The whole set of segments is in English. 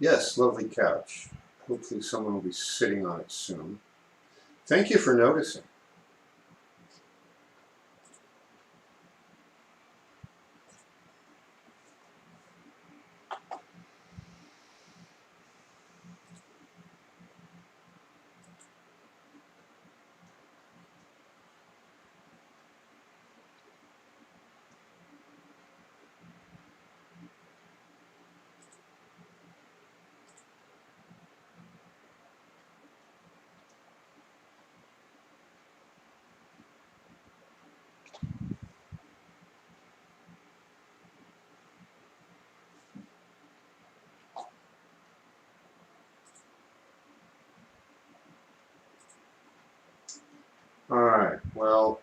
Yes, lovely couch. Hopefully someone will be sitting on it soon. Thank you for noticing. Alright, well,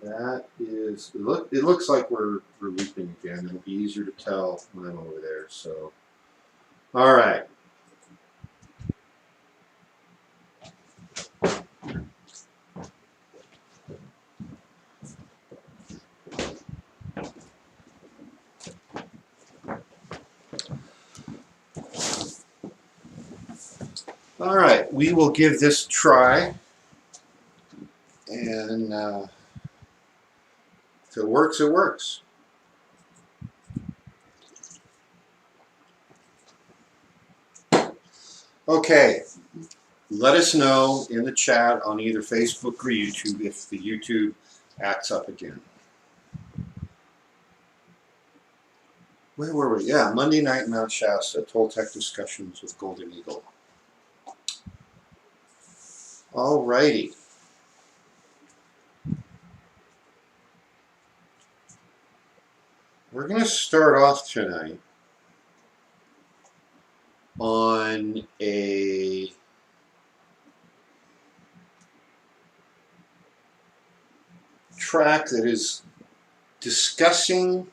that is, it looks like we're looping again. It'll be easier to tell when I'm over there, so. Alright. Alright, we will give this a try. And if it works, it works. Okay, let us know in the chat on either Facebook or YouTube if the YouTube acts up again. Where were we? Yeah, Monday night in Mount Shasta, Toltec discussions with Golden Eagle. Alrighty. We're going to start off tonight on a track that is discussing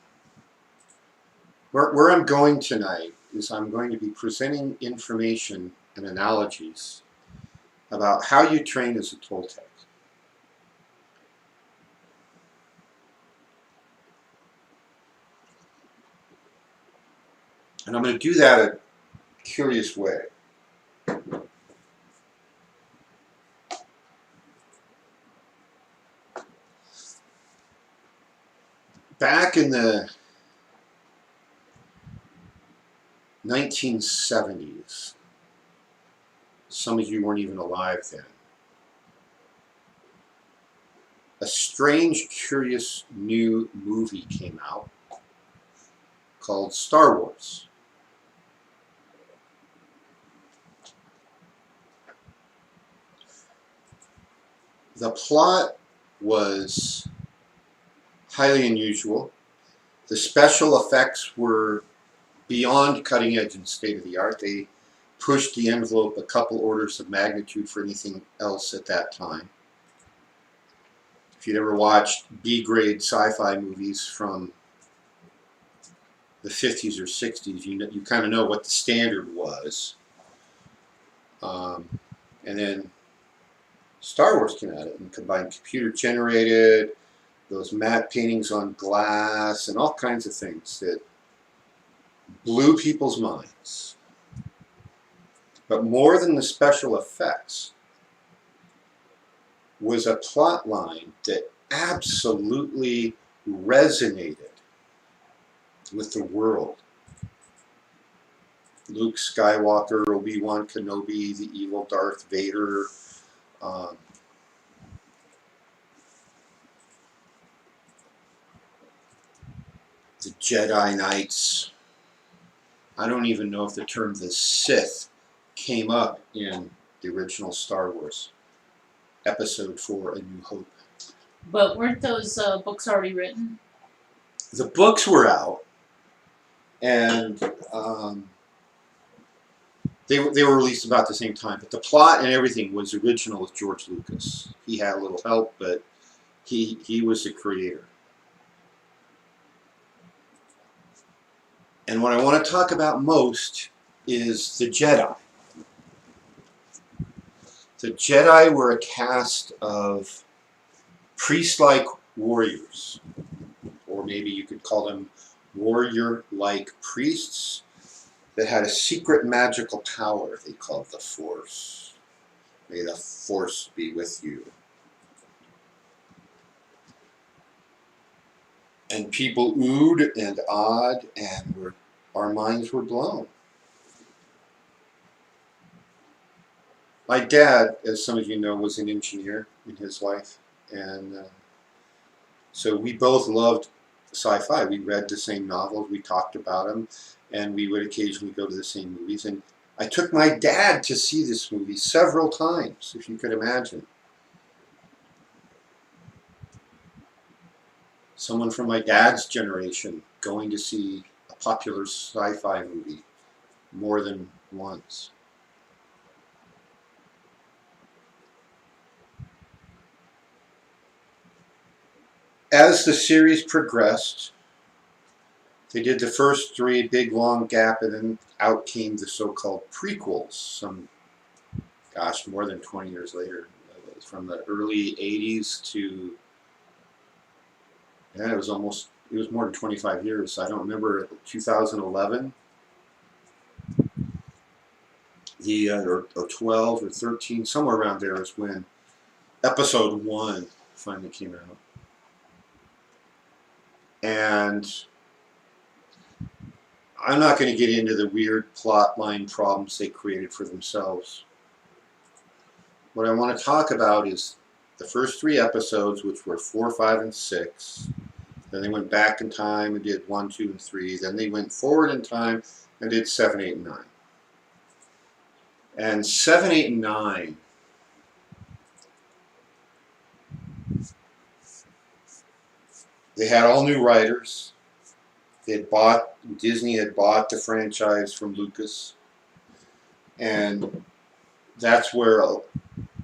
where I'm going tonight is I'm going to be presenting information and analogies about how you train as a Toltec. And I'm going to do that a curious way. Back in the 1970s, some of you weren't even alive then, a strange, curious new movie came out called Star Wars. The plot was highly unusual. The special effects were beyond cutting edge and state of the art. They pushed the envelope a couple orders of magnitude for anything else at that time. If you'd ever watched B-grade sci-fi movies from the 50s or 60s, you kind of know what the standard was. And then Star Wars came at it and combined computer generated, those matte paintings on glass, and all kinds of things that blew people's minds. But more than the special effects was a plot line that absolutely resonated with the world. Luke Skywalker, Obi-Wan Kenobi, the evil Darth Vader, the Jedi Knights. I don't even know if the term the Sith came up in the original Star Wars Episode 4, A New Hope. But weren't those books already written? The books were out, and they were released about the same time. But the plot and everything was original with George Lucas. He had a little help, but he was the creator. And what I want to talk about most is the Jedi. The Jedi were a caste of priest-like warriors, or maybe you could call them warrior-like priests that had a secret magical power they called the Force. May the Force be with you. And people oohed and awed, and our minds were blown. My dad, as some of you know, was an engineer in his life, and so we both loved sci-fi. We read the same novels, we talked about them, and we would occasionally go to the same movies. And I took my dad to see this movie several times, if you could imagine. Someone from my dad's generation going to see a popular sci-fi movie more than once. As the series progressed, they did the first three, big long gap, and then out came the so-called prequels, more than 20 years later. From the early 80s to, it was more than 25 years. I don't remember, 2011, or 12 or 13, somewhere around there is when episode 1 finally came out. And I'm not going to get into the weird plot line problems they created for themselves. What I want to talk about is the first 3 episodes, which were 4, 5, and 6. Then they went back in time and did 1, 2, and 3. Then they went forward in time and did 7, 8, and 9. And 7, 8, and 9 they had all new writers. Disney had bought the franchise from Lucas, and that's where a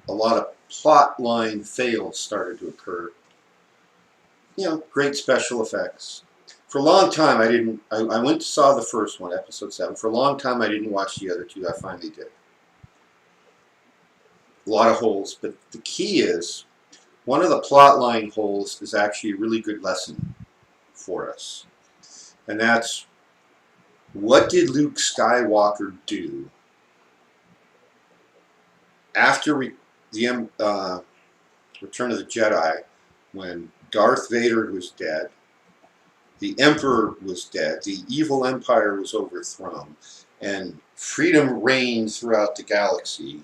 lot of plot line fails started to occur. Great special effects. For a long time, I went to saw the first one, episode 7. For a long time, I didn't watch the other 2. I finally did. A lot of holes, but the key is, one of the plot line holes is actually a really good lesson for us. And that's, what did Luke Skywalker do after the Return of the Jedi, when Darth Vader was dead, the Emperor was dead, the evil empire was overthrown, and freedom reigned throughout the galaxy?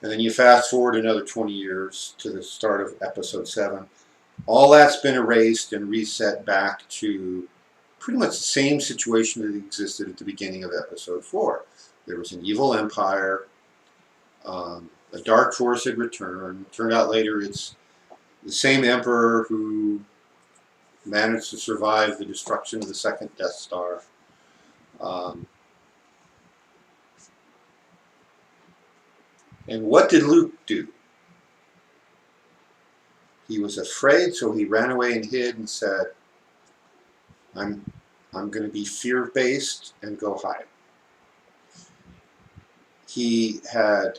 And then you fast forward another 20 years to the start of episode 7. All that's been erased and reset back to pretty much the same situation that existed at the beginning of episode 4. There was an evil empire. A dark force had returned. Turned out later it's the same emperor who managed to survive the destruction of the second Death Star. And what did Luke do? He was afraid, so he ran away and hid and said, I'm going to be fear-based and go hide. He had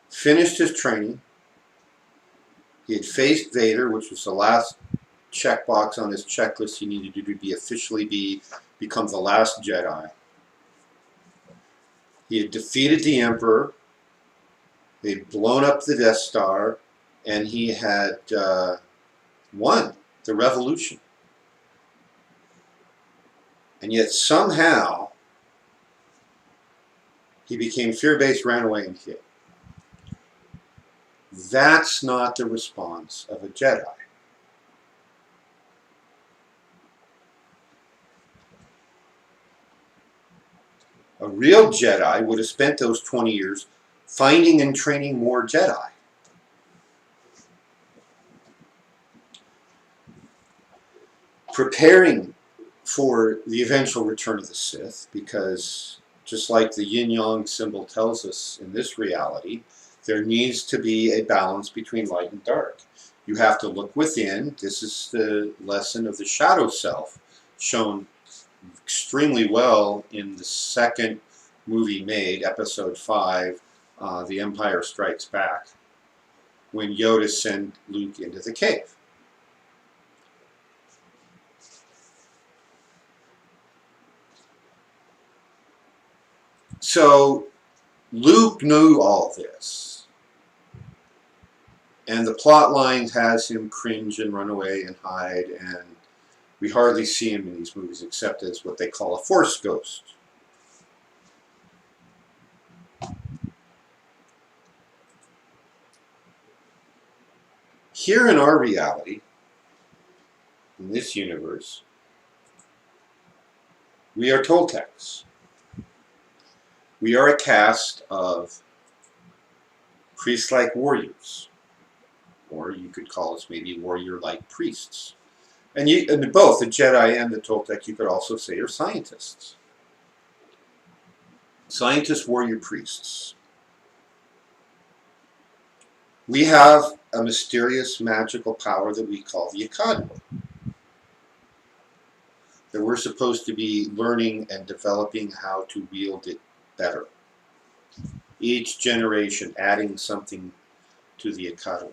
finished his training. He had faced Vader, which was the last checkbox on his checklist he needed to do to officially become the last Jedi. He had defeated the Emperor. They had blown up the Death Star, and he had won the revolution. And yet somehow he became fear-based, ran away, and hid. That's not the response of a Jedi. A real Jedi would have spent those 20 years finding and training more Jedi. Preparing for the eventual return of the Sith, because just like the yin-yang symbol tells us in this reality, there needs to be a balance between light and dark. You have to look within. This is the lesson of the shadow self, shown extremely well in the second movie made, episode 5, The Empire Strikes Back, when Yoda sent Luke into the cave. So Luke knew all this, and the plot line has him cringe and run away and hide, and we hardly see him in these movies except as what they call a force ghost. Here in our reality, in this universe, we are Toltecs. We are a caste of priest-like warriors, or you could call us maybe warrior-like priests. And both the Jedi and the Toltec, you could also say, are scientists. Scientist, warrior, priests. We have a mysterious magical power that we call the Akadwa, that we're supposed to be learning and developing how to wield it better. Each generation adding something to the Akadwa.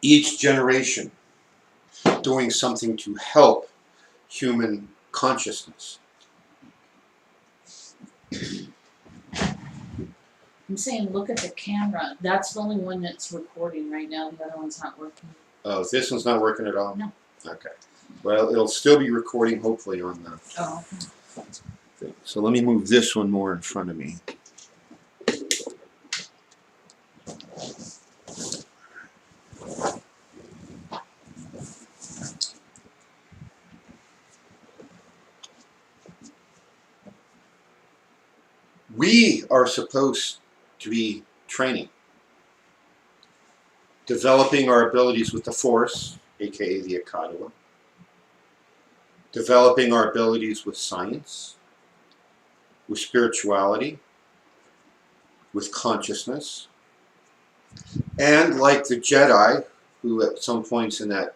Each generation doing something to help human consciousness. I'm saying look at the camera. That's the only one that's recording right now. The other one's not working. Oh, this one's not working at all? No. Okay. Well, it'll still be recording, hopefully, on the thing. So let me move this one more in front of me. We are supposed to be training, developing our abilities with the Force, aka the Akadwa, developing our abilities with science, with spirituality, with consciousness, and like the Jedi, who at some points in that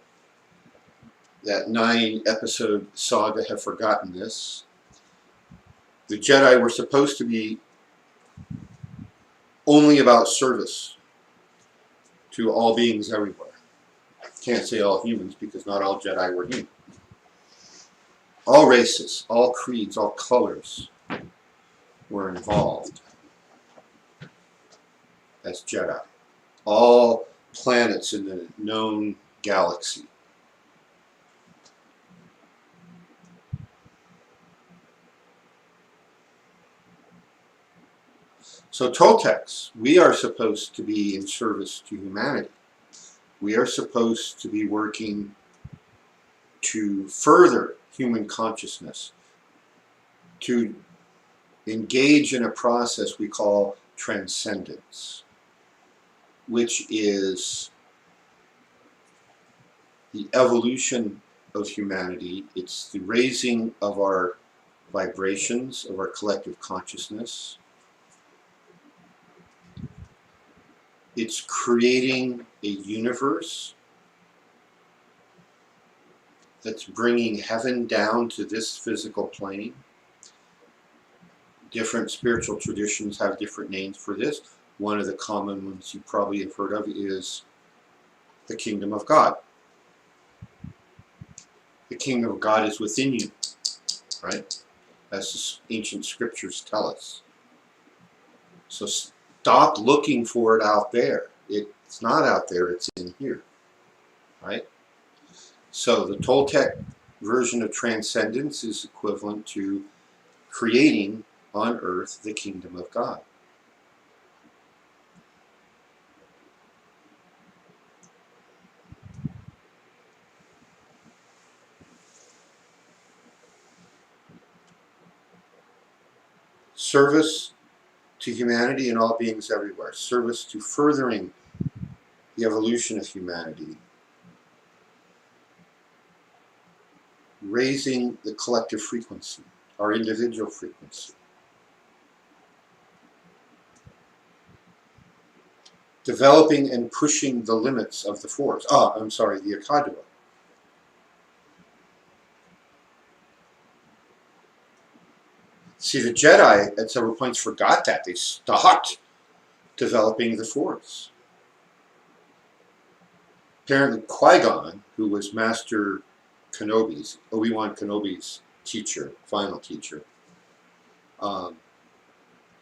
9-episode saga have forgotten this, the Jedi were supposed to be only about service to all beings everywhere. Can't say all humans because not all Jedi were human. All races, all creeds, all colors were involved as Jedi. All planets in the known galaxy. So Toltecs, we are supposed to be in service to humanity. We are supposed to be working to further human consciousness, to engage in a process we call transcendence, which is the evolution of humanity. It's the raising of our vibrations, of our collective consciousness. It's creating a universe that's bringing heaven down to this physical plane. Different spiritual traditions have different names for this. One of the common ones you probably have heard of is the kingdom of God. The kingdom of God is within you, right? As the ancient scriptures tell us. So stop looking for it out there. It's not out there, it's in here, right? So the Toltec version of transcendence is equivalent to creating on earth the kingdom of God. Service to humanity and all beings everywhere. Service to furthering the evolution of humanity. Raising the collective frequency, our individual frequency. Developing and pushing the limits of the Force. The Akadwa. See, the Jedi at several points forgot that. They stopped developing the Force. Apparently Qui-Gon, who was Master Obi-Wan Kenobi's teacher, final teacher,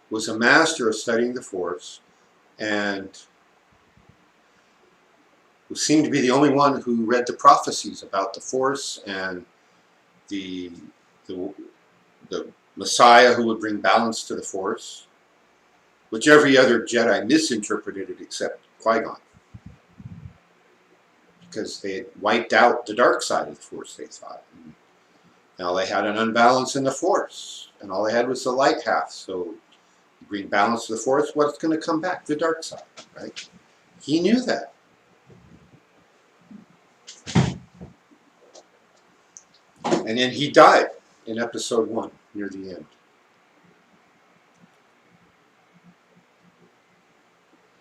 was a master of studying the Force, and who seemed to be the only one who read the prophecies about the Force and the the, the Messiah who would bring balance to the Force, which every other Jedi misinterpreted it except Qui-Gon, because they had wiped out the dark side of the Force, they thought. And now they had an unbalance in the Force, and all they had was the light half. So you bring balance to the Force, what's going to come back? The dark side, right? He knew that. And then he died in episode 1, near the end.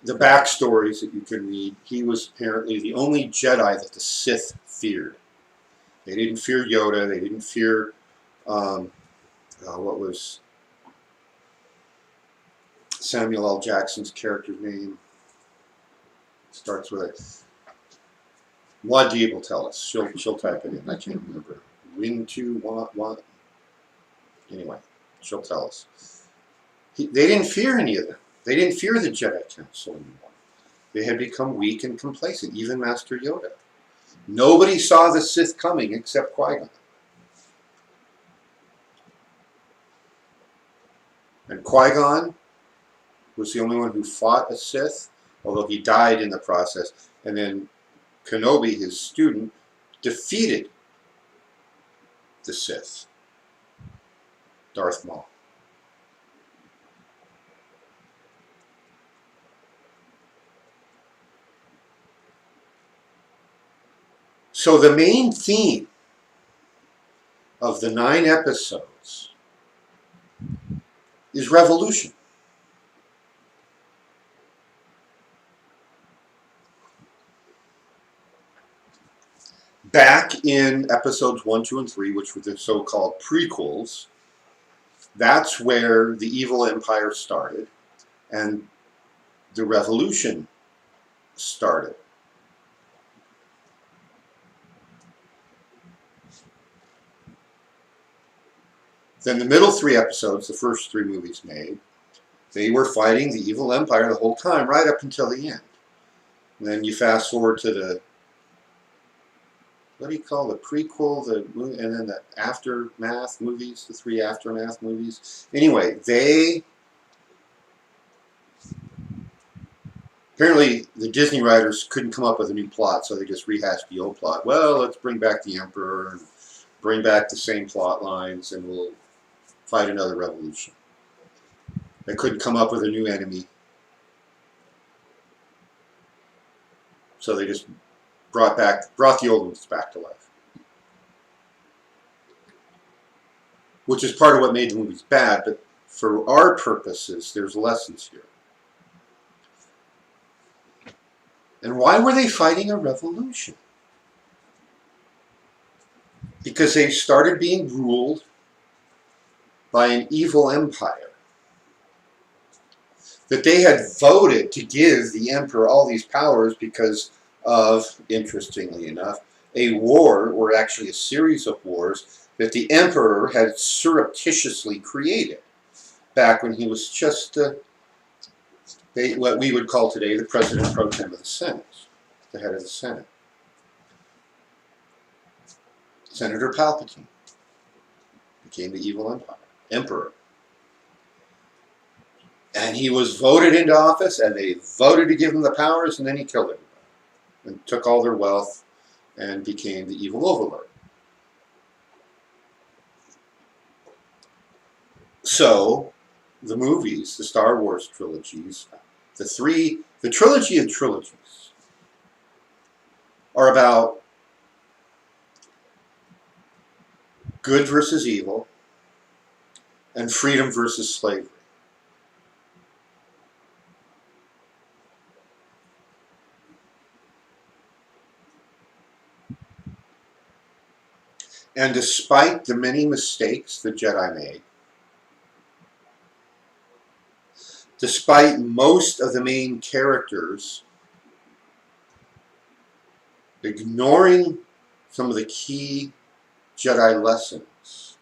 The backstories that you can read, he was apparently the only Jedi that the Sith feared. They didn't fear Yoda, they didn't fear, what was Samuel L. Jackson's character's name? Starts with a... Muad'Dib will tell us. She'll type it in, I can't remember. Wing 2, what? Anyway, she'll tell us. They didn't fear any of them. They didn't fear the Jedi Council anymore. They had become weak and complacent, even Master Yoda. Nobody saw the Sith coming except Qui-Gon. And Qui-Gon was the only one who fought a Sith, although he died in the process. And then Kenobi, his student, defeated the Sith, Darth Maul. So the main theme of the 9 episodes is revolution. Back in episodes 1, 2, and 3, which were the so-called prequels, that's where the evil empire started and the revolution started. Then the middle 3 episodes, the first 3 movies made, they were fighting the evil empire the whole time, right up until the end. And then you fast forward to the, what do you call the prequel, and then the aftermath movies, the 3 aftermath movies. Anyway, apparently the Disney writers couldn't come up with a new plot, so they just rehashed the old plot. Well, let's bring back the Emperor and bring back the same plot lines, and we'll fight another revolution. They couldn't come up with a new enemy, so they just brought the old ones back to life. Which is part of what made the movies bad, but for our purposes, there's lessons here. And why were they fighting a revolution? Because they started being ruled by an evil empire. That they had voted to give the emperor all these powers because of, interestingly enough, a war, or actually a series of wars, that the emperor had surreptitiously created back when he was just what we would call today the president pro tem of the Senate, the head of the Senate. Senator Palpatine became the evil emperor. And he was voted into office, and they voted to give him the powers, and then he killed everybody and took all their wealth and became the evil overlord. So the movies, the Star Wars trilogies, the trilogy of trilogies are about good versus evil and freedom versus slavery. And despite the many mistakes the Jedi made, despite most of the main characters ignoring some of the key Jedi lessons,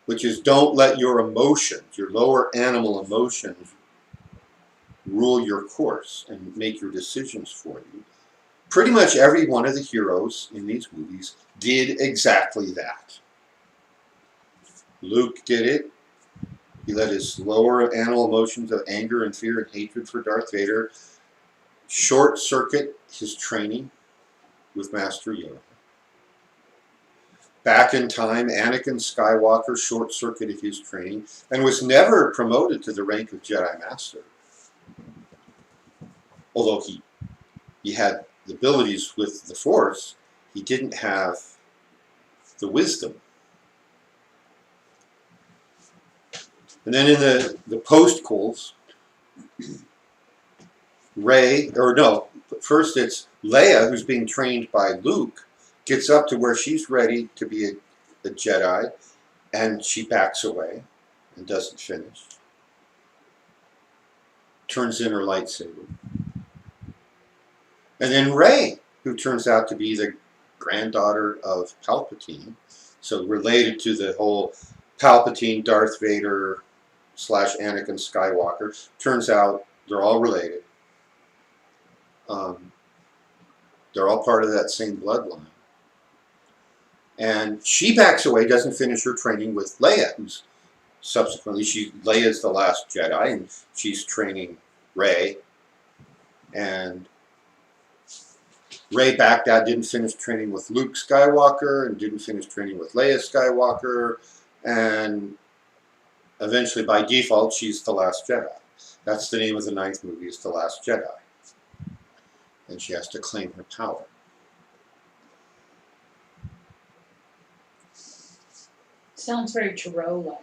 which is don't let your emotions, your lower animal emotions, rule your course and make your decisions for you. Pretty much every one of the heroes in these movies did exactly that. Luke did it. He let his lower animal emotions of anger and fear and hatred for Darth Vader short circuit his training with Master Yoda. Back in time, Anakin Skywalker short circuited his training and was never promoted to the rank of Jedi Master. Although he had the abilities with the Force, he didn't have the wisdom. And then in the postquels, first it's Leia, who's being trained by Luke, gets up to where she's ready to be a Jedi, and she backs away and doesn't finish. Turns in her lightsaber. And then Rey, who turns out to be the granddaughter of Palpatine, so related to the whole Palpatine, Darth Vader / Anakin Skywalker. Turns out they're all related. They're all part of that same bloodline. And she backs away, doesn't finish her training with Leia, who's subsequently, Leia's the last Jedi, and she's training Rey. And Rey backed out, didn't finish training with Luke Skywalker, and didn't finish training with Leia Skywalker, and eventually, by default, she's the last Jedi. That's the name of the 9th movie, is The Last Jedi. And she has to claim her power. Sounds very Tarot-like.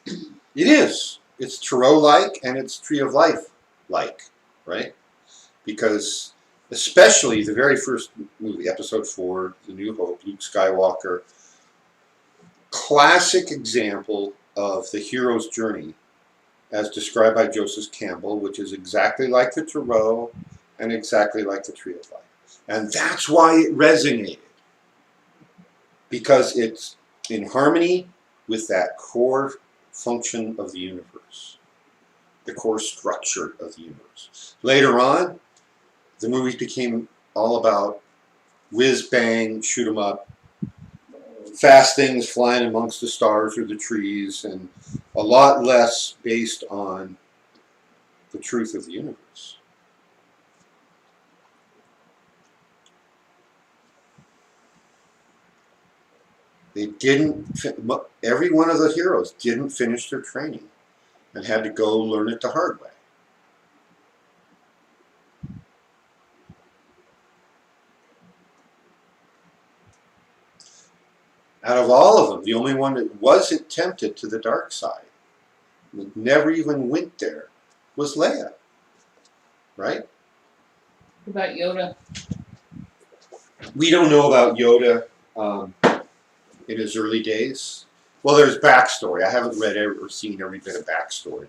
It is. It's Tarot-like, and it's Tree of Life-like, right? Because especially the very first movie, Episode 4, The New Hope, Luke Skywalker, classic example of the hero's journey as described by Joseph Campbell, which is exactly like the Tarot and exactly like the Tree of Life. And that's why it resonated. Because it's in harmony with that core function of the universe, the core structure of the universe. Later on, the movies became all about whiz-bang, shoot 'em up, fast things flying amongst the stars or the trees, and a lot less based on the truth of the universe. They didn't, every one of the heroes didn't finish their training and had to go learn it the hard way. Out of all of them, the only one that wasn't tempted to the dark side, never even went there, was Leia. Right? What about Yoda? We don't know about Yoda in his early days. Well, there's backstory. I haven't read or seen every bit of backstory.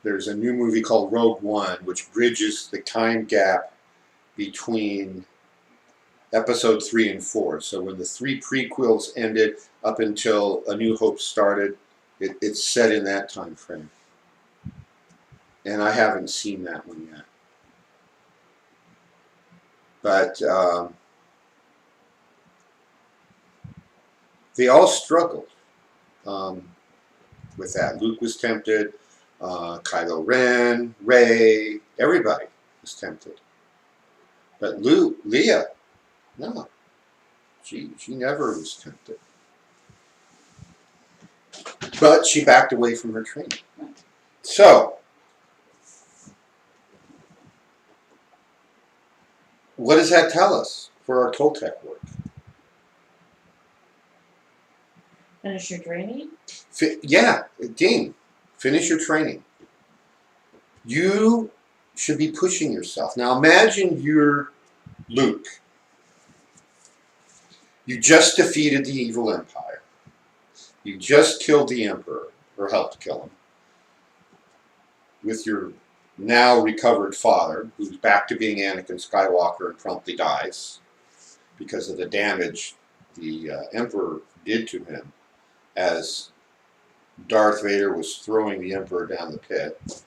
There's a new movie called Rogue One, which bridges the time gap between Episode 3 and 4. So when the 3 prequels ended up until A New Hope started, it's set in that time frame. And I haven't seen that one yet. But they all struggled with that. Luke was tempted, Kylo Ren, Rey, everybody was tempted. But Leia, no, she never was tempted. But she backed away from her training. So, what does that tell us for our Toltec work? Finish your training? Yeah, Dean, finish your training. You should be pushing yourself. Now imagine you're Luke. You just defeated the evil empire. You just killed the emperor, or helped kill him, with your now recovered father, who's back to being Anakin Skywalker and promptly dies because of the damage the emperor did to him as Darth Vader was throwing the Emperor down the pit.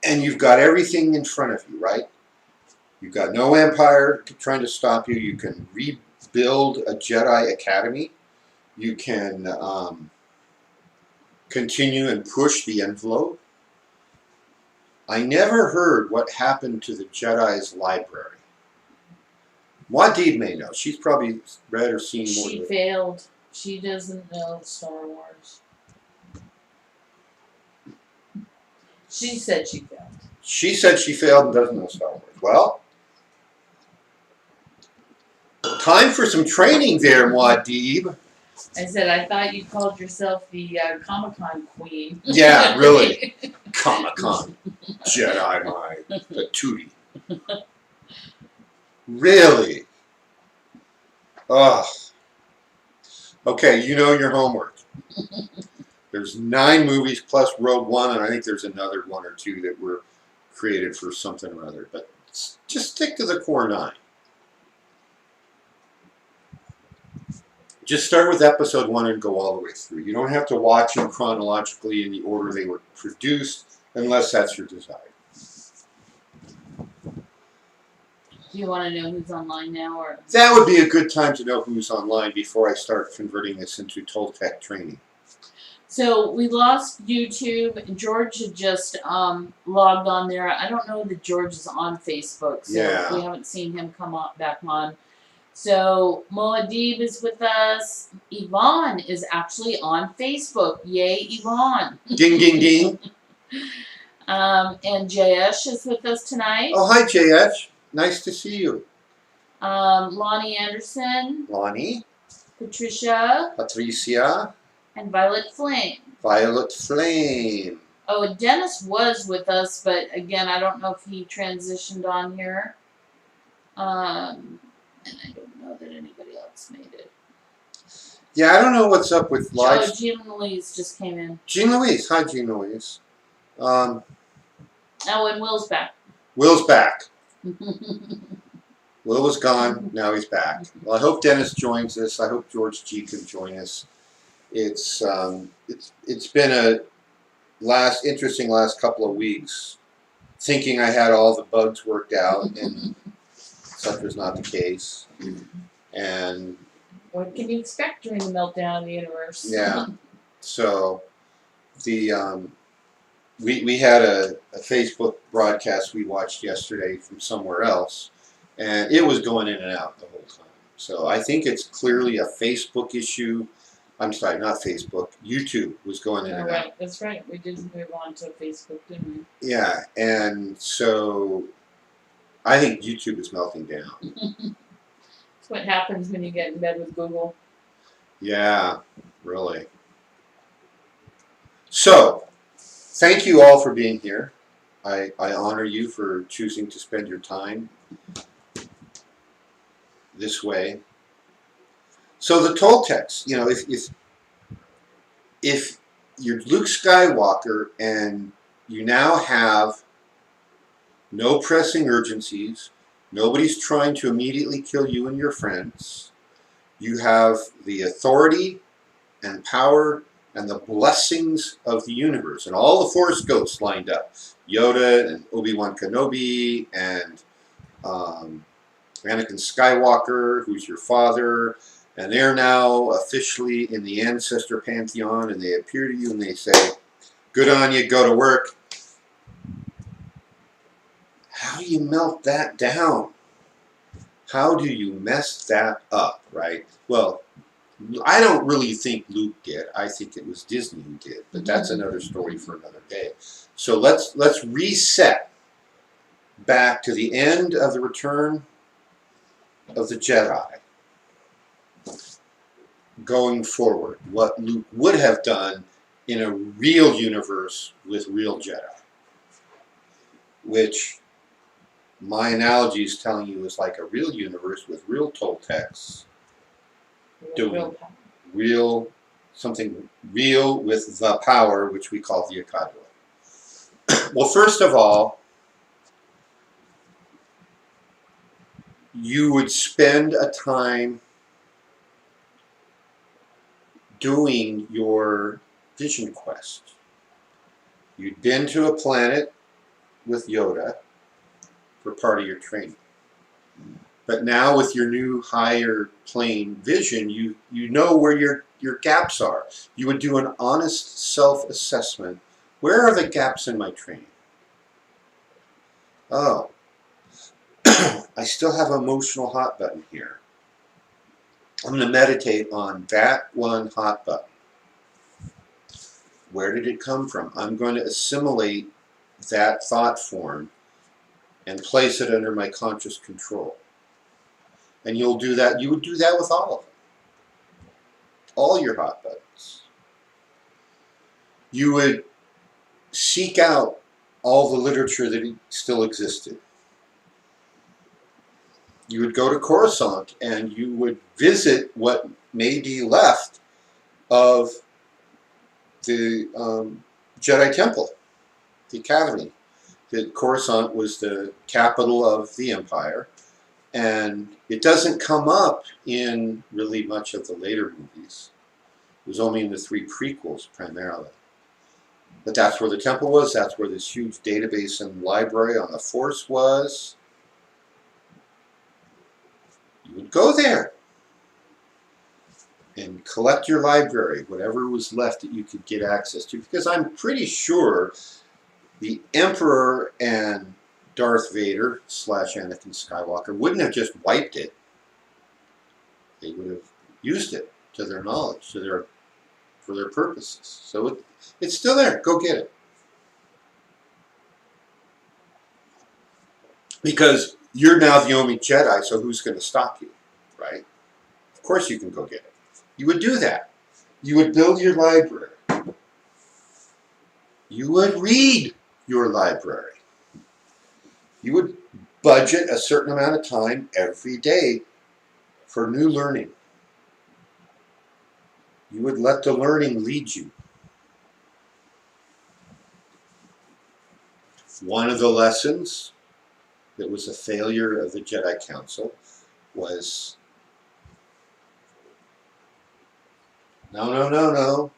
And you've got everything in front of you, right? You've got no empire trying to stop you. You can rebuild a Jedi Academy. You can continue and push the envelope. I never heard what happened to the Jedi's library. Muad'Dib may know. She's probably read or seen more. She failed. She doesn't know Star Wars. She said she failed. She said she failed and doesn't know Star Wars. Well, time for some training there, Muad'Dib. I said, I thought you called yourself the Comic-Con queen. Yeah, really. Comic-Con. Jedi mind. The Tootie. Really? Ugh. Okay, you know your homework. There's 9 movies plus Rogue One, and I think there's another 1 or 2 that were created for something or other. But just stick to the core 9. Just start with episode 1 and go all the way through. You don't have to watch them chronologically in the order they were produced, unless that's your desire. Do you want to know who's online now, or? That would be a good time to know who's online before I start converting this into Toltec training. So we lost YouTube. George had just logged on there. I don't know that George is on Facebook, so Yeah. we haven't seen him come back on. So Muad'Dib is with us. Yvonne is actually on Facebook. Yay, Yvonne. Ding, ding, ding. And Jayesh is with us tonight. Oh, hi, JH. Nice to see you. Lonnie Anderson, Lonnie, Patricia, Patricia, and Violet Flame. Violet Flame. Oh, Dennis was with us, but again, I don't know if he transitioned on here. And I don't know that anybody else made it. Yeah, I don't know what's up with live. Oh, Jean Louise just came in. Jean Louise. Hi, Jean Louise. Oh, and Will's back. Will's back. Will was gone. Now he's back. Well, I hope Dennis joins us. I hope George G can join us. It's been a interesting last couple of weeks, thinking I had all the bugs worked out, and such was not the case. And What can you expect during the meltdown of the universe? yeah, so the we had a Facebook broadcast we watched yesterday from somewhere else, and it was going in and out the whole time. So I think it's clearly a Facebook issue. I'm sorry, not Facebook. YouTube was going in and out. That's right. We did move on to Facebook, didn't we? Yeah, and so I think YouTube is melting down. That's what happens when you get in bed with Google. Yeah, really. So, thank you all for being here. I honor you for choosing to spend your time this way. So the Toltecs, you know, if you're Luke Skywalker and you now have no pressing urgencies, nobody's trying to immediately kill you and your friends, you have the authority and power and the blessings of the universe, and all the Force ghosts lined up. Yoda and Obi-Wan Kenobi and Anakin Skywalker, who's your father, and they're now officially in the ancestor pantheon, and they appear to you and they say, good on you, go to work. How do you melt that down? How do you mess that up, right? Well, I don't really think Luke did. I think it was Disney who did, but that's another story for another day. So let's reset back to the end of the Return of the Jedi. Going forward, what Luke would have done in a real universe with real Jedi, which my analogy is telling you is like a real universe with real Toltecs doing something real with the power, which we call the Akadwa. Well, first of all, you would spend a time doing your vision quest. You'd been to a planet with Yoda for part of your training. But now with your new higher plane vision, you know where your gaps are. You would do an honest self-assessment. Where are the gaps in my training? Oh, I still have an emotional hot button here. I'm going to meditate on that one hot button. Where did it come from? I'm going to assimilate that thought form and place it under my conscious control. And you'll do that. You would do that with all of them. All your hot buttons. You would seek out all the literature that still existed. You would go to Coruscant and you would visit what may be left of the Jedi Temple, the Academy. That Coruscant was the capital of the Empire, and it doesn't come up in really much of the later movies. It was only in the 3 prequels primarily. But that's where the temple was, that's where this huge database and library on the Force was. You would go there and collect your library, whatever was left that you could get access to, because I'm pretty sure the Emperor and Darth Vader / Anakin Skywalker wouldn't have just wiped it. They would have used it to their knowledge, for their purposes. So it's still there. Go get it. Because you're now the only Jedi, so who's going to stop you, right? Of course you can go get it. You would do that. You would build your library. You would read your library. You would budget a certain amount of time every day for new learning. You would let the learning lead you. One of the lessons that was a failure of the Jedi Council was no,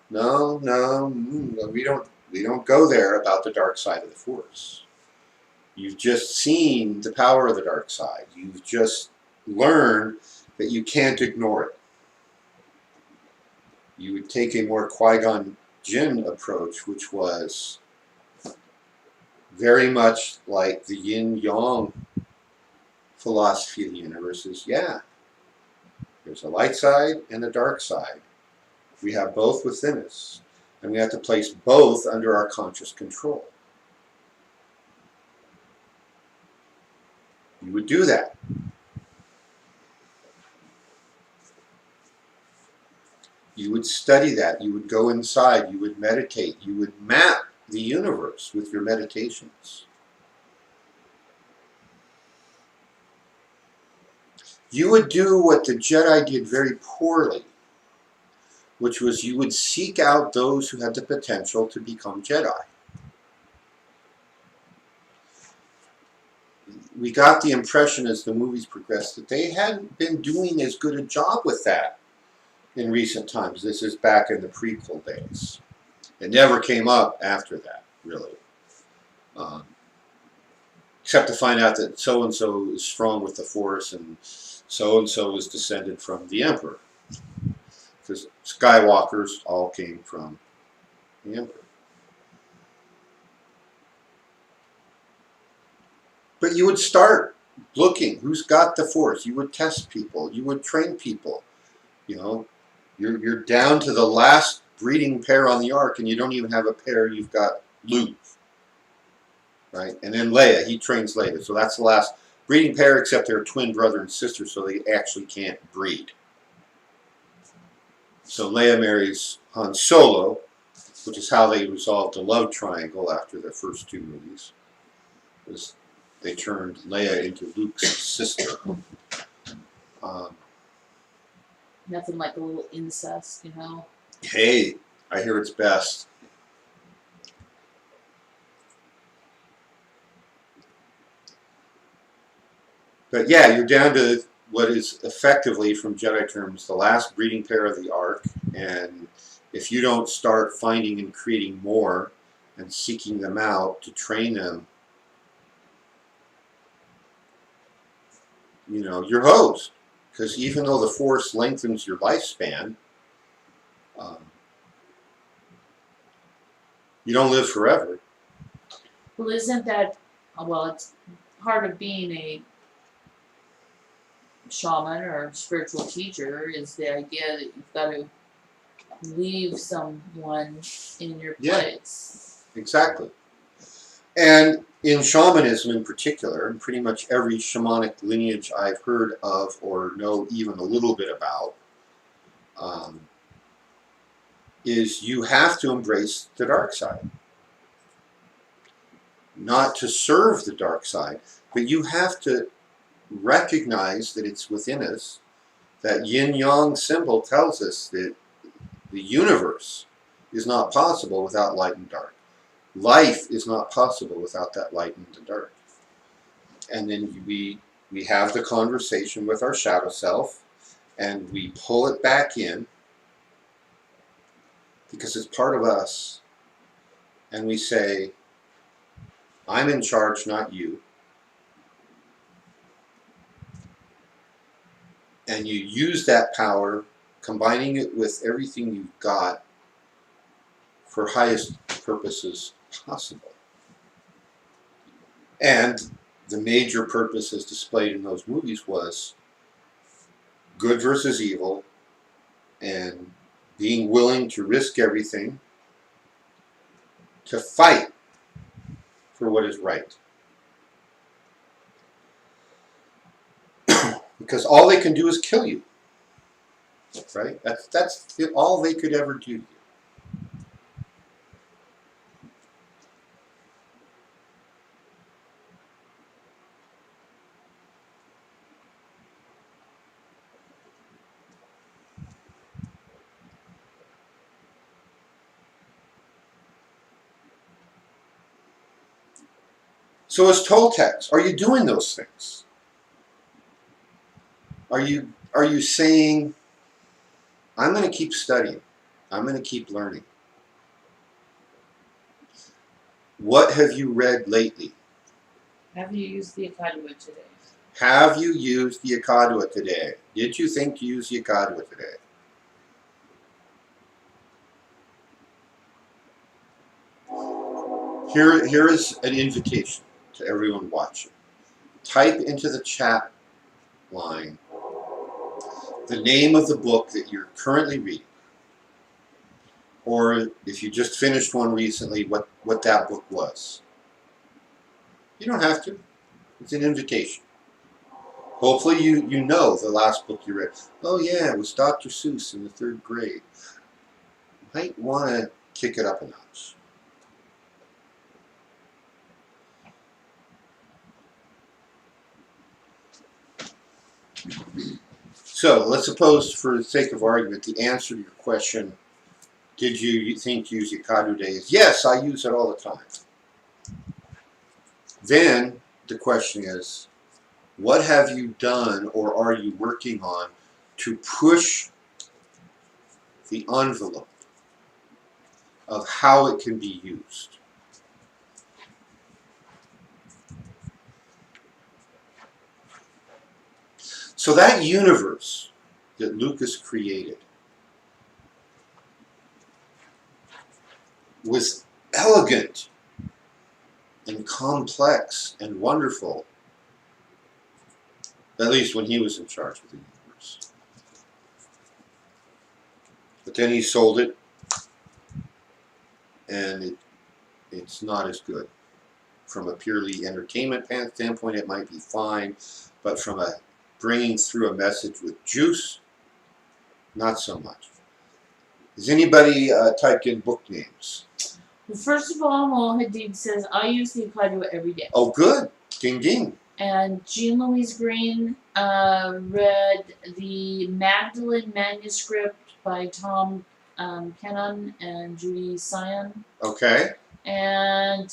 we don't go there about the dark side of the Force. You've just seen the power of the dark side. You've just learned that you can't ignore it. You would take a more Qui-Gon Jinn approach, which was very much like the yin-yang philosophy of the universe is, yeah, there's a light side and a dark side. We have both within us, and we have to place both under our conscious control. You would do that. You would study that. You would go inside. You would meditate. You would map the universe with your meditations. You would do what the Jedi did very poorly, which was you would seek out those who had the potential to become Jedi. We got the impression as the movies progressed that they hadn't been doing as good a job with that in recent times. This is back in the prequel days. It never came up after that, really. Except to find out that so-and-so is strong with the Force and so-and-so is descended from the Emperor. Because Skywalkers all came from the Emperor. But you would start looking who's got the Force. You would test people. You would train people. You know, you're down to the last breeding pair on the Ark, and you don't even have a pair. You've got Luke, right? And then Leia. He trains Leia. So that's the last breeding pair, except they're twin brother and sister, so they actually can't breed. So Leia marries Han Solo, which is how they resolved the love triangle after the first 2 movies. They turned Leia into Luke's sister. Nothing like a little incest, you know. Hey, I hear it's best. But yeah, you're down to what is effectively, from Jedi terms, the last breeding pair of the arc. And if you don't start finding and creating more and seeking them out to train them, you're hosed. Because even though the Force lengthens your lifespan, um, you don't live forever. Well, isn't that, well, it's part of being a shaman or spiritual teacher is the idea that you've got to leave someone in your Yeah. place. Exactly. And in shamanism in particular, and pretty much every shamanic lineage I've heard of or know even a little bit about, is you have to embrace the dark side. Not to serve the dark side, but you have to recognize that it's within us. That yin-yang symbol tells us that the universe is not possible without light and dark. Life is not possible without that light and the dark. And then we have the conversation with our shadow self, and we pull it back in because it's part of us. And we say, I'm in charge, not you. And you use that power, combining it with everything you've got for highest purposes possible. And the major purpose as displayed in those movies was good versus evil, and being willing to risk everything to fight for what is right. Because all they can do is kill you. Right? That's all they could ever do. So as Toltecs, are you doing those things? Are you saying, I'm going to keep studying, I'm going to keep learning? What have you read lately? Have you used the Akadua today? Have you used the Akadua today? Did you think to use the Akadua today? Here is an invitation to everyone watching. Type into the chat line the name of the book that you're currently reading. Or if you just finished one recently, what that book was. You don't have to. It's an invitation. Hopefully you know the last book you read. Oh yeah, it was Dr. Seuss in the 3rd grade. You might want to kick it up a notch. So let's suppose, for the sake of argument, the answer to your question, did you think use Yakadu Day, is yes, I use it all the time. Then the question is, what have you done or are you working on to push the envelope of how it can be used? So that universe that Lucas created was elegant and complex and wonderful, at least when he was in charge of the universe. But then he sold it, and it's not as good. From a purely entertainment standpoint, it might be fine, but from a bringing through a message with juice, not so much. Has anybody typed in book names? Well, first of all, Mohadid says, I use the Akadua every day. Oh, good. Ding, ding. And Jean Louise Green read the Magdalene manuscript by Tom Kennon and Judy Sion. Okay. And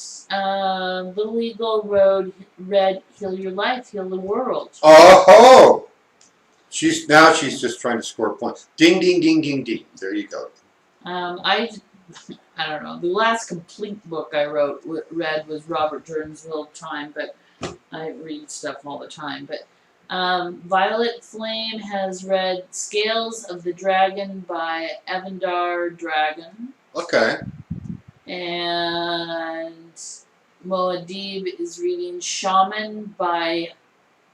Little Eagle read Heal Your Life, Heal the World. Oh, she's just trying to score points. Ding, ding, ding, ding, ding. There you go. I don't know. The last complete book I read was Robert Jordan's Wheel of Time, but I read stuff all the time. But Violet Flame has read Scales of the Dragon by Avendar Dragon. Okay. And Moadib is reading Shaman by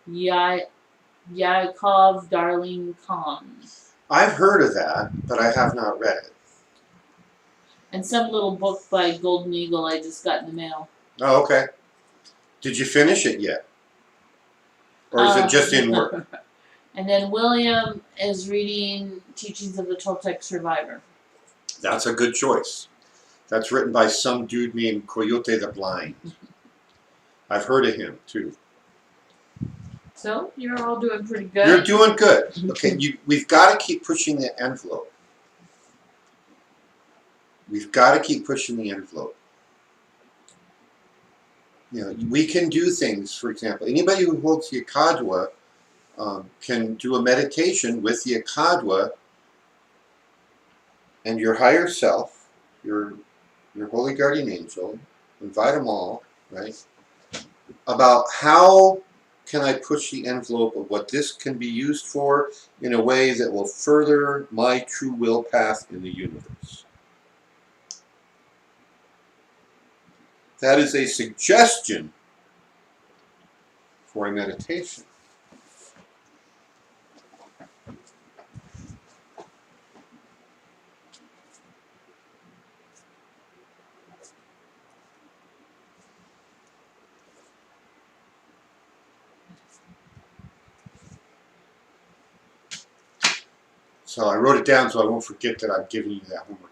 Yaakov Darling Khan. I've heard of that, but I have not read it. And some little book by Golden Eagle I just got in the mail. Oh, okay. Did you finish it yet? Or is it just in work? And then William is reading Teachings of the Toltec Survivor. That's a good choice. That's written by some dude named Coyote the Blind. I've heard of him, too. So, you're all doing pretty good. You're doing good. Okay, we've got to keep pushing the envelope. We've got to keep pushing the envelope. You know, we can do things, for example, anybody who holds the Akadwa can do a meditation with the Akadwa and your higher self, your holy guardian angel, invite them all, right? About how can I push the envelope of what this can be used for in a way that will further my true will path in the universe. That is a suggestion for a meditation. So I wrote it down so I won't forget that I'm giving you that homework.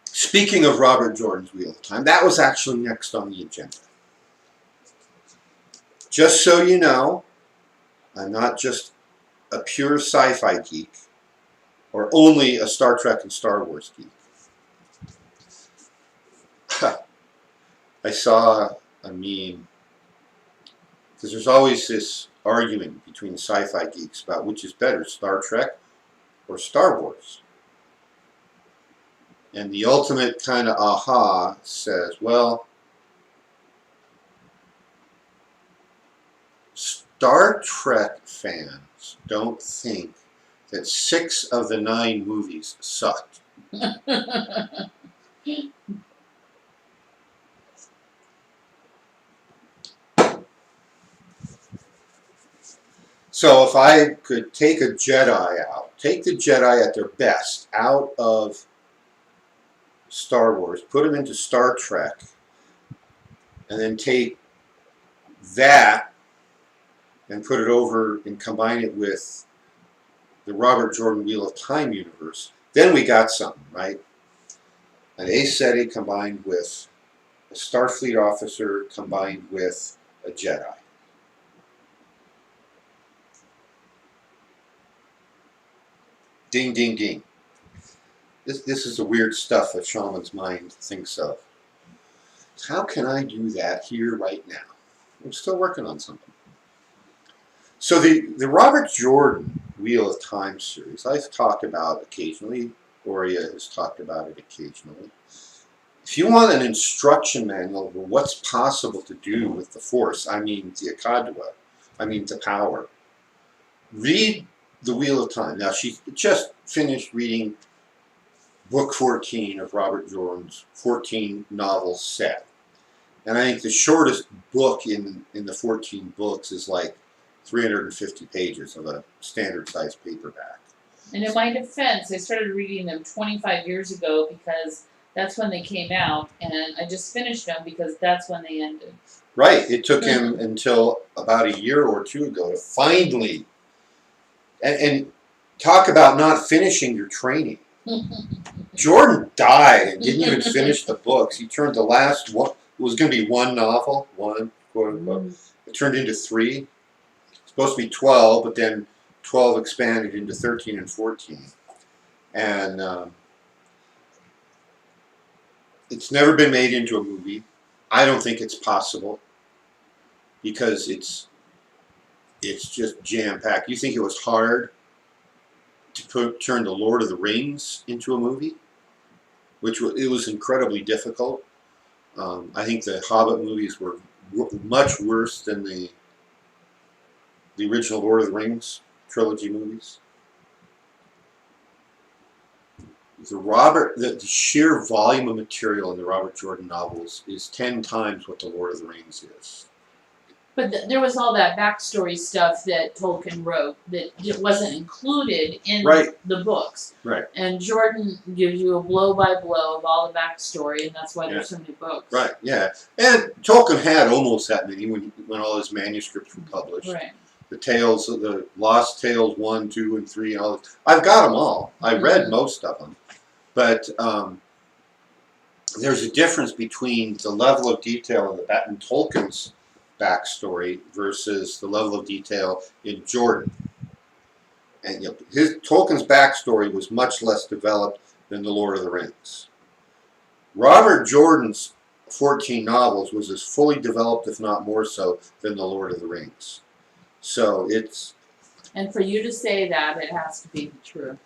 Speaking of Robert Jordan's Wheel of Time, that was actually next on the agenda. Just so you know, I'm not just a pure sci-fi geek or only a Star Trek and Star Wars geek. I saw a meme, because there's always this argument between sci-fi geeks about which is better, Star Trek or Star Wars. And the ultimate kind of aha says, well, Star Trek fans don't think that 6 of the 9 movies sucked. So if I could take a Jedi out, take the Jedi at their best out of Star Wars, put them into Star Trek, and then take that and put it over and combine it with the Robert Jordan Wheel of Time universe, then we got something, right? An asceti combined with a Starfleet officer combined with a Jedi. Ding, ding, ding. This is the weird stuff that shaman's mind thinks of. How can I do that here right now? I'm still working on something. So the Robert Jordan Wheel of Time series, I've talked about occasionally. Oria has talked about it occasionally. If you want an instruction manual of what's possible to do with the Force, I mean the Akadwa, I mean the power, read the Wheel of Time. Now, she just finished reading book 14 of Robert Jordan's 14 novel set. And I think the shortest book in the 14 books is like 350 pages of a standard size paperback. And in my defense, I started reading them 25 years ago because that's when they came out, and I just finished them because that's when they ended. Right. It took him until about a year or two ago to finally, and talk about not finishing your training. Jordan died and didn't even finish the books. He turned the last one, it was going to be one novel, one, quote unquote. It turned into 3. It's supposed to be 12, but then 12 expanded into 13 and 14. And It's never been made into a movie. I don't think it's possible because it's just jam packed. You think it was hard to turn the Lord of the Rings into a movie, it was incredibly difficult. I think the Hobbit movies were much worse than the original Lord of the Rings trilogy movies. The sheer volume of material in the Robert Jordan novels is 10 times what the Lord of the Rings is. But there was all that backstory stuff that Tolkien wrote that wasn't included in the books. Right. And Jordan gives you a blow by blow of all the backstory, and that's why there's so many books. Right. Yeah. And Tolkien had almost that many when all his manuscripts were published. Right. The tales, the Lost Tales 1, 2, and 3, and all this. I've got them all. I read most of them. But there's a difference between the level of detail in Tolkien's backstory versus the level of detail in Jordan. And Tolkien's backstory was much less developed than the Lord of the Rings. Robert Jordan's 14 novels was as fully developed, if not more so, than the Lord of the Rings. So it's... And for you to say that, it has to be true.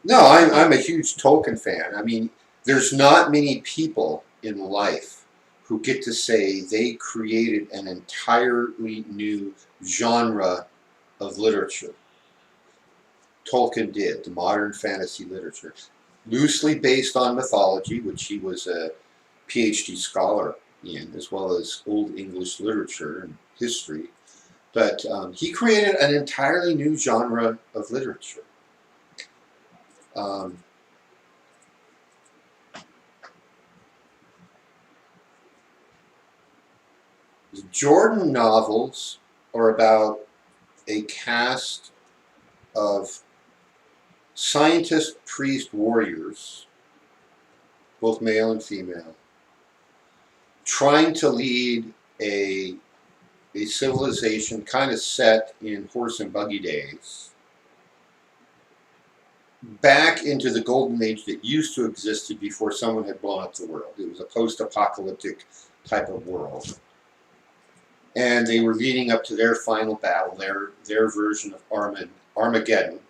No, I'm a huge Tolkien fan. I mean, there's not many people in life who get to say they created an entirely new genre of literature. Tolkien did, the modern fantasy literature. Loosely based on mythology, which he was a PhD scholar in, as well as Old English literature and history. But he created an entirely new genre of literature. The Jordan novels are about a cast of scientist, priest, warriors, both male and female, trying to lead a civilization kind of set in horse and buggy days back into the golden age that used to exist before someone had blown up the world. It was a post-apocalyptic type of world. And they were leading up to their final battle, their version of Armageddon,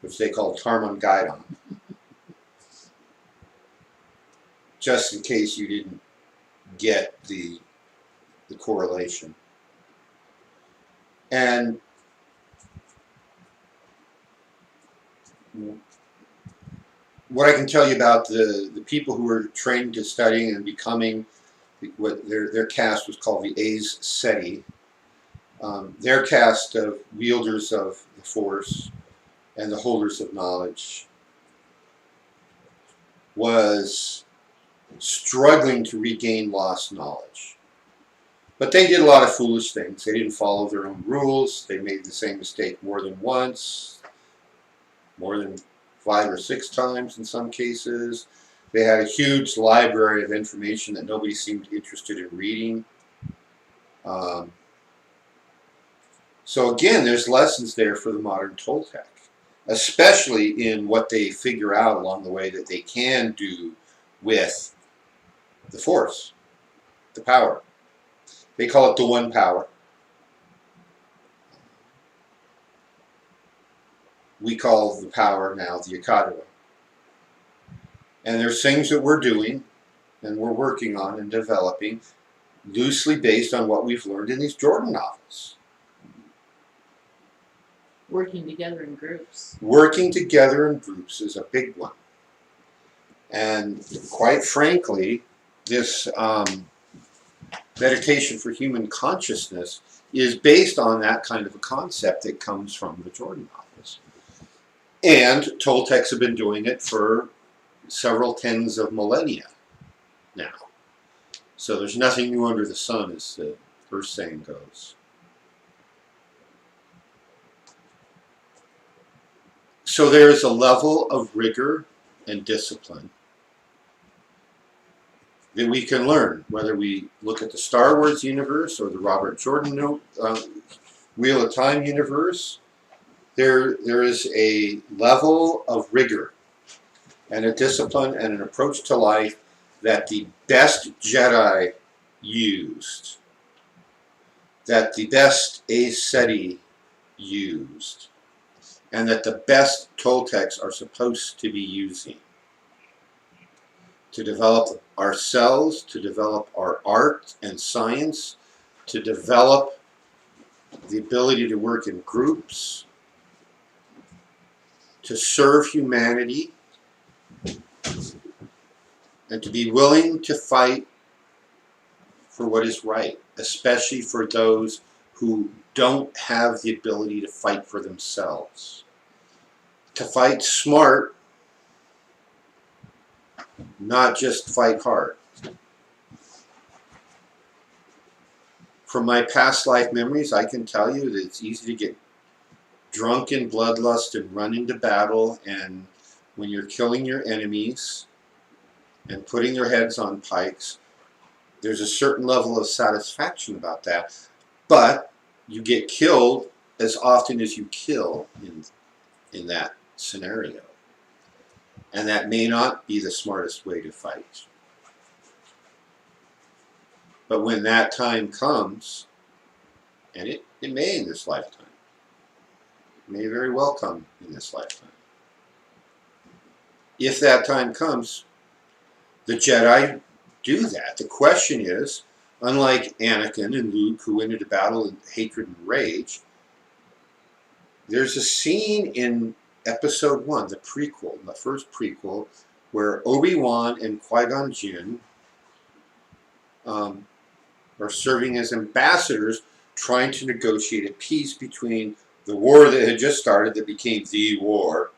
which they called Tarmageddon. Just in case you didn't get the correlation. And what I can tell you about the people who were trained to studying and becoming what their caste was called the Aes Seti. Their caste of wielders of the Force and the holders of knowledge was struggling to regain lost knowledge. But they did a lot of foolish things. They didn't follow their own rules. They made the same mistake more than once, more than 5 or 6 times in some cases. They had a huge library of information that nobody seemed interested in reading. So again, there's lessons there for the modern Toltec, especially in what they figure out along the way that they can do with the Force, the power. They call it the One Power. We call the power now the Akadwa. And there's things that we're doing and we're working on and developing loosely based on what we've learned in these Jordan novels. Working together in groups. Working together in groups is a big one. And quite frankly, this meditation for human consciousness is based on that kind of a concept that comes from the Jordan novels. And Toltecs have been doing it for several tens of millennia now. So there's nothing new under the sun, as the first saying goes. So there is a level of rigor and discipline that we can learn, whether we look at the Star Wars universe or the Robert Jordan Wheel of Time universe. There is a level of rigor and a discipline and an approach to life that the best Jedi used, that the best Aes Sedai used, and that the best Toltecs are supposed to be using to develop ourselves, to develop our art and science, to develop the ability to work in groups, to serve humanity, and to be willing to fight for what is right, especially for those who don't have the ability to fight for themselves. To fight smart, not just fight hard. From my past life memories, I can tell you that it's easy to get drunk in bloodlust and run into battle, and when you're killing your enemies and putting their heads on pikes, there's a certain level of satisfaction about that. But you get killed as often as you kill in that scenario. And that may not be the smartest way to fight. But when that time comes, and it may in this lifetime, it may very well come in this lifetime. If that time comes, the Jedi do that. The question is, unlike Anakin and Luke, who went into battle in hatred and rage, there's a scene in Episode 1, the prequel, the first prequel, where Obi-Wan and Qui-Gon Jinn are serving as ambassadors trying to negotiate a peace between the war that had just started, that became the war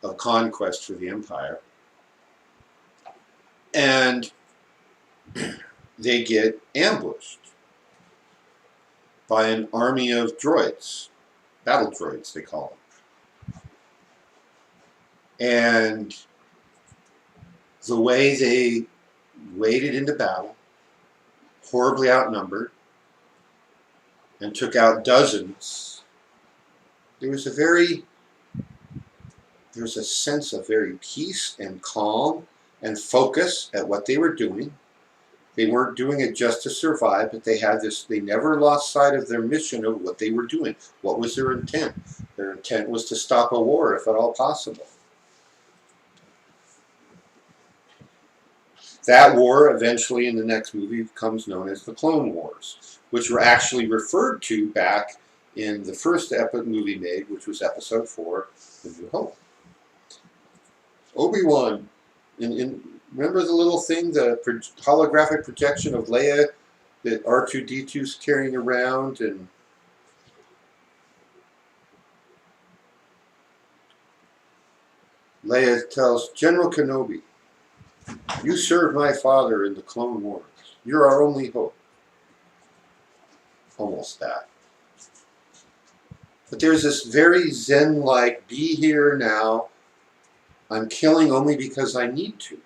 of conquest for the Empire, and they get ambushed by an army of droids, battle droids they call them. And the way they waded into battle, horribly outnumbered, and took out dozens, there was a sense of very peace and calm and focus at what they were doing. They weren't doing it just to survive, but they never lost sight of their mission of what they were doing. What was their intent? Their intent was to stop a war, if at all possible. That war, eventually in the next movie, becomes known as the Clone Wars, which were actually referred to back in the first movie made, which was Episode 4, The New Hope. Obi-Wan, remember the little thing, the holographic projection of Leia that R2-D2's carrying around, and Leia tells General Kenobi, "You served my father in the Clone Wars. You're our only hope." Almost that. But there's this very Zen-like, be here now, I'm killing only because I need to.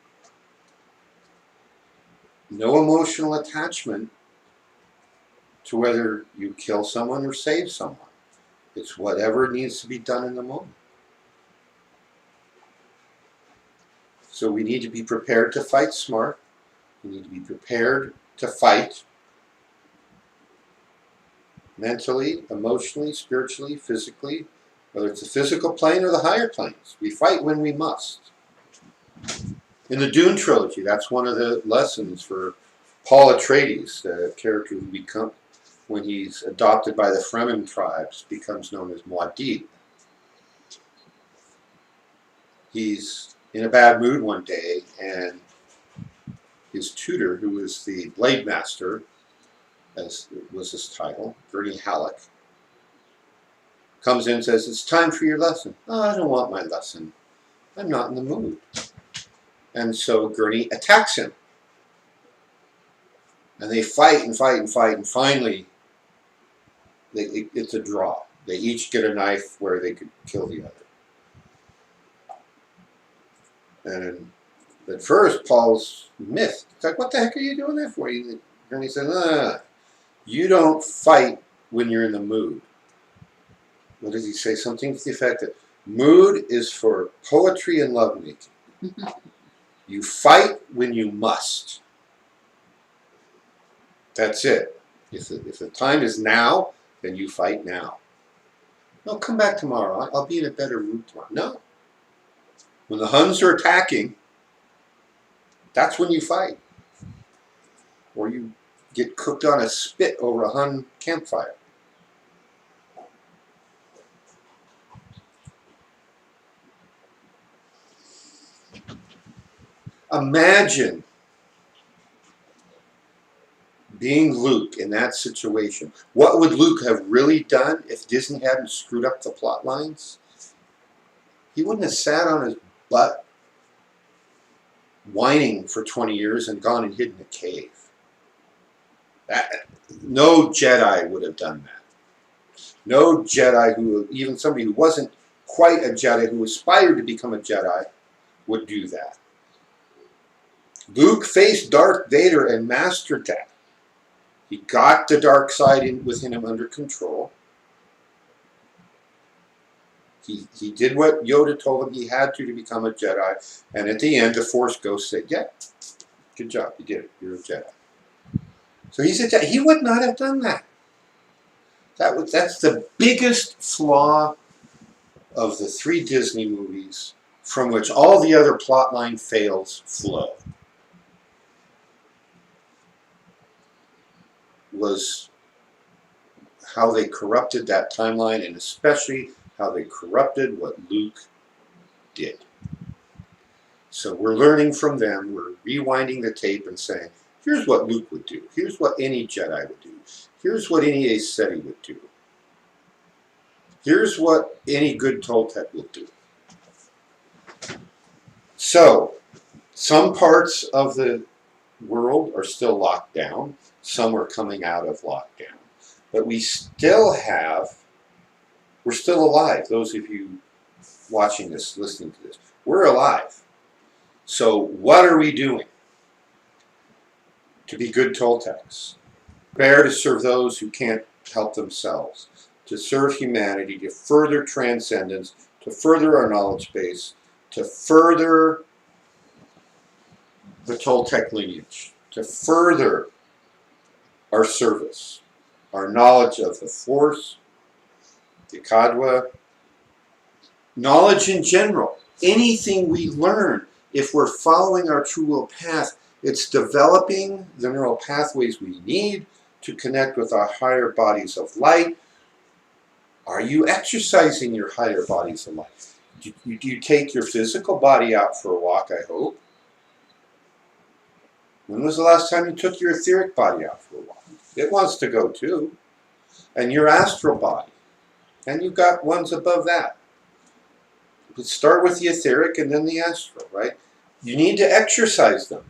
No emotional attachment to whether you kill someone or save someone. It's whatever needs to be done in the moment. So we need to be prepared to fight smart. We need to be prepared to fight mentally, emotionally, spiritually, physically, whether it's the physical plane or the higher planes. We fight when we must. In the Dune trilogy, that's one of the lessons for Paul Atreides, the character who becomes, when he's adopted by the Fremen tribes, becomes known as Muad'Dib. He's in a bad mood one day, and his tutor, who was the Blade Master, as was his title, Gurney Halleck, comes in and says, "It's time for your lesson." "Oh, I don't want my lesson. I'm not in the mood." And so Gurney attacks him. And they fight and fight and fight, and finally it's a draw. They each get a knife where they could kill the other. And at first, Paul's miffed. It's like, "What the heck are you doing that for?" And he says, "You don't fight when you're in the mood." What does he say? Something to the effect that mood is for poetry and lovemaking. You fight when you must. That's it. If the time is now, then you fight now. No, come back tomorrow. I'll be in a better mood tomorrow. No. When the Huns are attacking, that's when you fight. Or you get cooked on a spit over a Hun campfire. Imagine being Luke in that situation. What would Luke have really done if Disney hadn't screwed up the plot lines? He wouldn't have sat on his butt whining for 20 years and gone and hid in a cave. No Jedi would have done that. No Jedi even somebody who wasn't quite a Jedi, who aspired to become a Jedi, would do that. Luke faced Darth Vader and mastered that. He got the dark side within him under control. He did what Yoda told him he had to become a Jedi. And at the end, the Force Ghost said, yeah, good job, you did it. You're a Jedi. So he's a Jedi. He would not have done that. That's the biggest flaw of the 3 Disney movies from which all the other plotline fails flow. Was how they corrupted that timeline, and especially how they corrupted what Luke did. So we're learning from them. We're rewinding the tape and saying, here's what Luke would do. Here's what any Jedi would do. Here's what any Asceti would do. Here's what any good Toltec will do. So, some parts of the world are still locked down. Some are coming out of lockdown. But we're still alive. Those of you watching this, listening to this, we're alive. So what are we doing to be good Toltecs? Prepare to serve those who can't help themselves, to serve humanity, to further transcendence, to further our knowledge base, to further the Toltec lineage, to further our service, our knowledge of the Force, the Kadwa, knowledge in general. Anything we learn, if we're following our true will path, it's developing the neural pathways we need to connect with our higher bodies of light. Are you exercising your higher bodies of light? Do you take your physical body out for a walk, I hope? When was the last time you took your etheric body out for a walk? It wants to go too. And your astral body. And you've got ones above that. But start with the etheric and then the astral, right? You need to exercise them.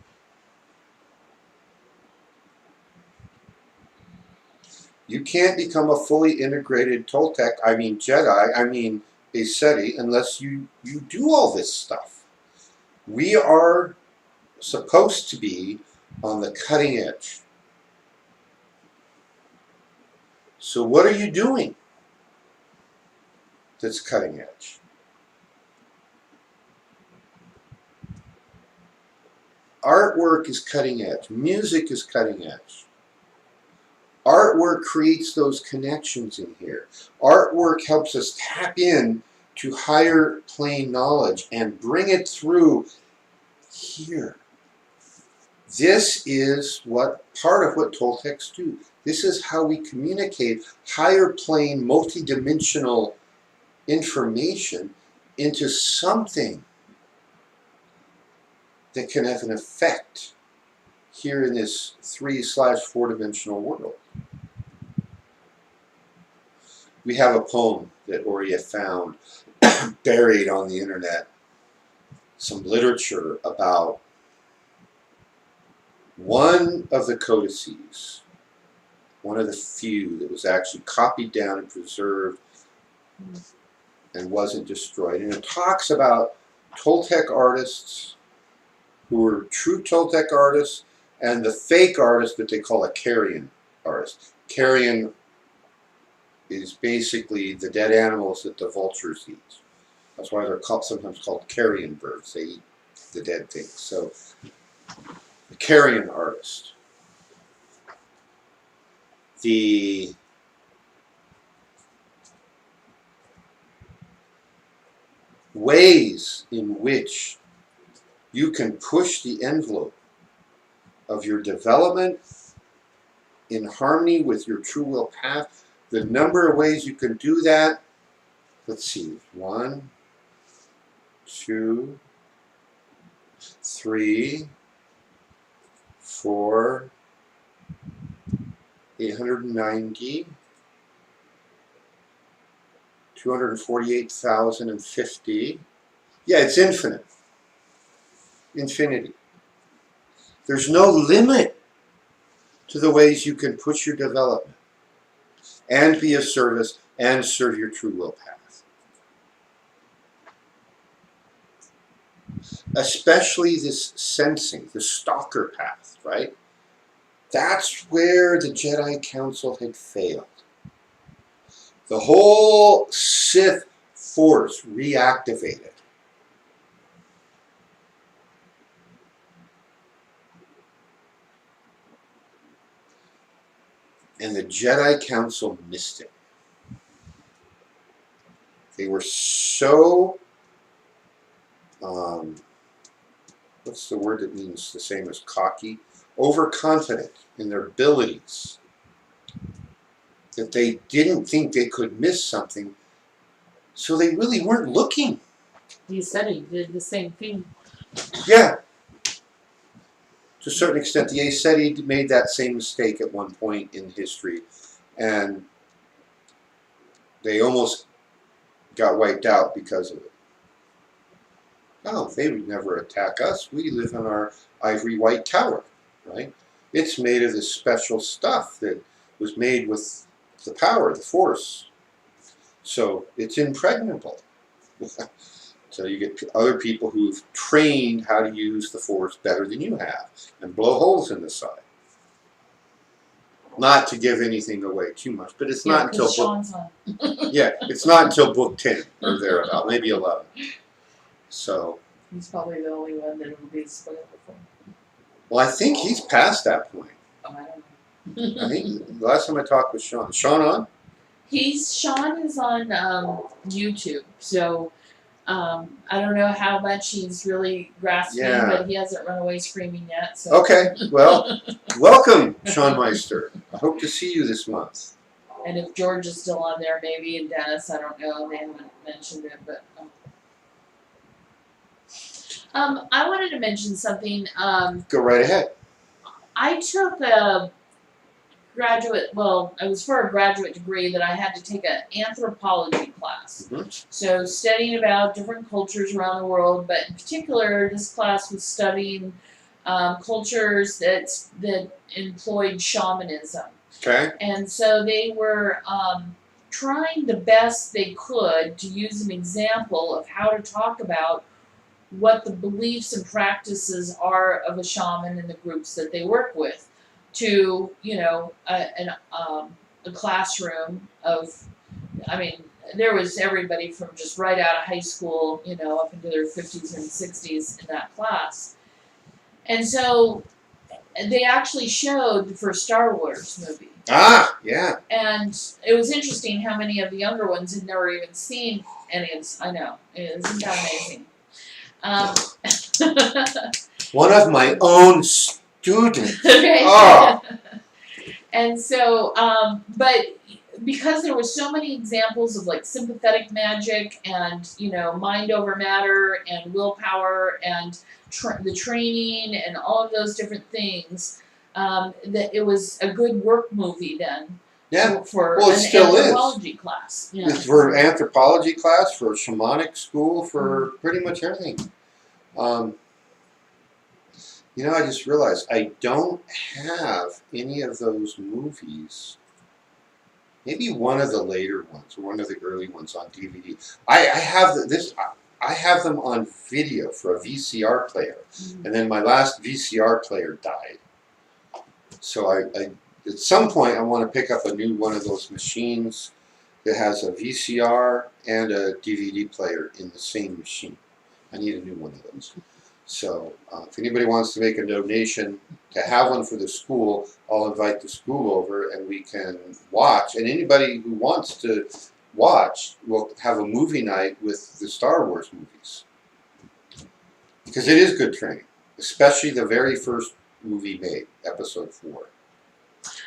You can't become a fully integrated Toltec, I mean Jedi, I mean Asceti, unless you do all this stuff. We are supposed to be on the cutting edge. So what are you doing that's cutting edge? Artwork is cutting edge. Music is cutting edge. Artwork creates those connections in here. Artwork helps us tap in to higher plane knowledge and bring it through here. This is part of what Toltecs do. This is how we communicate higher plane, multidimensional information into something that can have an effect here in this 3/4 dimensional world. We have a poem that Oria found buried on the internet, some literature about one of the codices, one of the few that was actually copied down and preserved and wasn't destroyed. And it talks about Toltec artists who were true Toltec artists and the fake artist that they call a carrion artist. Carrion is basically the dead animals that the vultures eat. That's why they're sometimes called carrion birds. They eat the dead things. So, the carrion artist. The ways in which you can push the envelope of your development in harmony with your true will path, the number of ways you can do that, let's see, 1, 2, 3, 4, 890, 248,050. Yeah, it's infinite. Infinity. There's no limit to the ways you can push your development and be of service and serve your true will path. Especially this sensing, the stalker path, right? That's where the Jedi Council had failed. The whole Sith force reactivated. And the Jedi Council missed it. They were so, what's the word that means the same as cocky? Overconfident in their abilities. That they didn't think they could miss something. So they really weren't looking. He said he did the same thing. Yeah. To a certain extent, the Aseti made that same mistake at one point in history, and they almost got wiped out because of it. Oh, they would never attack us. We live in our ivory white tower, right? It's made of this special stuff that was made with the power, the force. So it's impregnable. So you get other people who've trained how to use the force better than you have and blow holes in the side. Not to give anything away too much, but it's not until Sean's on. it's not until book 10 or thereabout, maybe 11. So He's probably the only one that will be spoiled for. well, I think he's past that point. Oh, I don't know. I think the last time I talked with Sean. Is Sean on? Sean is on YouTube, so I don't know how much he's really grasping, but he hasn't run away screaming yet. So. Okay, well, welcome, Sean Meister. I hope to see you this month. And if George is still on there, maybe, and Dennis, I don't know, they haven't mentioned it, but. I wanted to mention something. Go right ahead. I took a it was for a graduate degree that I had to take an anthropology class. Mm-hmm. So studying about different cultures around the world, but in particular, this class was studying cultures that employed shamanism. Okay. And so they were trying the best they could to use an example of how to talk about what the beliefs and practices are of a shaman and the groups that they work with, to a classroom of, I mean, there was everybody from just right out of high school, up into their 50s and 60s in that class. And so they actually showed the first Star Wars movie. Ah, yeah. And it was interesting how many of the younger ones had never even seen any of. I know, isn't that amazing? One of my own students. Okay. Oh. And so, but because there were so many examples of like sympathetic magic and mind over matter and willpower and the training and all of those different things, that it was a good work movie then. Yeah. For well, it an still anthropology class. Yeah. For anthropology class, for shamanic school, for pretty much everything. I just realized I don't have any of those movies. Maybe one of the later ones, or one of the early ones on DVD. I have them on video for a VCR player, and then my last VCR player died. So I at some point I want to pick up a new one of those machines that has a VCR and a DVD player in the same machine. I need a new one of those. So if anybody wants to make a donation to have one for the school, I'll invite the school over and we can watch. And anybody who wants to watch will have a movie night with the Star Wars movies. Because it is good training, especially the very first movie made, Episode 4.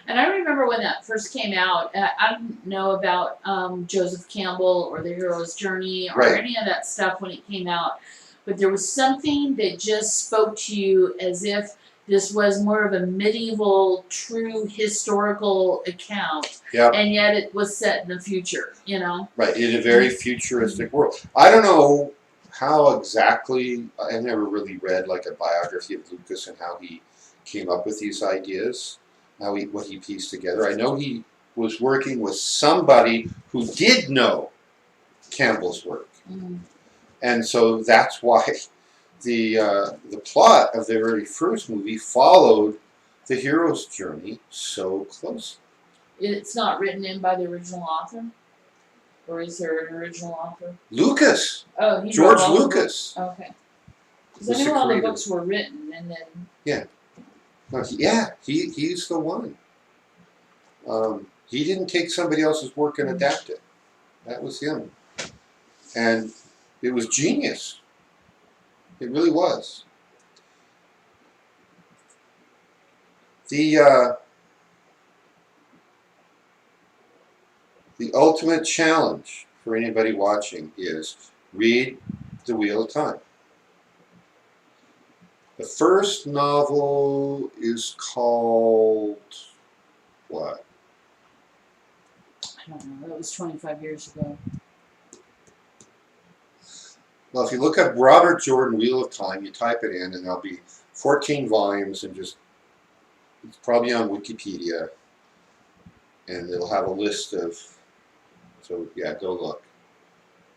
And I remember when that first came out, I didn't know about Joseph Campbell or The Hero's Journey or Right. any of that stuff when it came out. But there was something that just spoke to you as if this was more of a medieval, true historical account. Yep. And yet it was set in the future, you know? Right, in a very futuristic world. I don't know how exactly, I never really read like a biography of Lucas and how he came up with these ideas, what he pieced together. I know he was working with somebody who did know Campbell's work. Mm. And so that's why the plot of the very first movie followed the hero's journey so closely. It's not written in by the original author? Or is there an original author? Lucas, Oh, he George wrote all the Lucas. books? Okay. Because Was I the knew all the creator. books were written and then. He's the one. He didn't take somebody else's work and adapt it. That was him. And it was genius. It really was. The ultimate challenge for anybody watching is read The Wheel of Time. The first novel is called what? I don't know. That was 25 years ago. Well, if you look up Robert Jordan Wheel of Time, you type it in, and there'll be 14 volumes, and it's probably on Wikipedia, and it'll have a list of. So yeah, go look.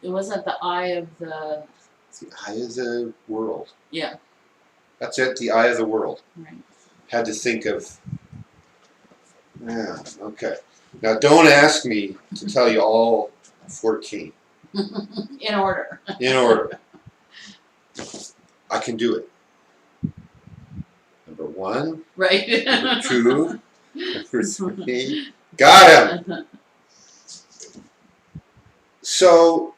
It wasn't the Eye of the. It's the Eye of the World. Yeah. That's it. The Eye of the World. Right. Had to think of. Yeah. Okay. Now, don't ask me to tell you all 14 In order. in order. I can do it. Number 1, Right. number 2, number 3. Got him. So,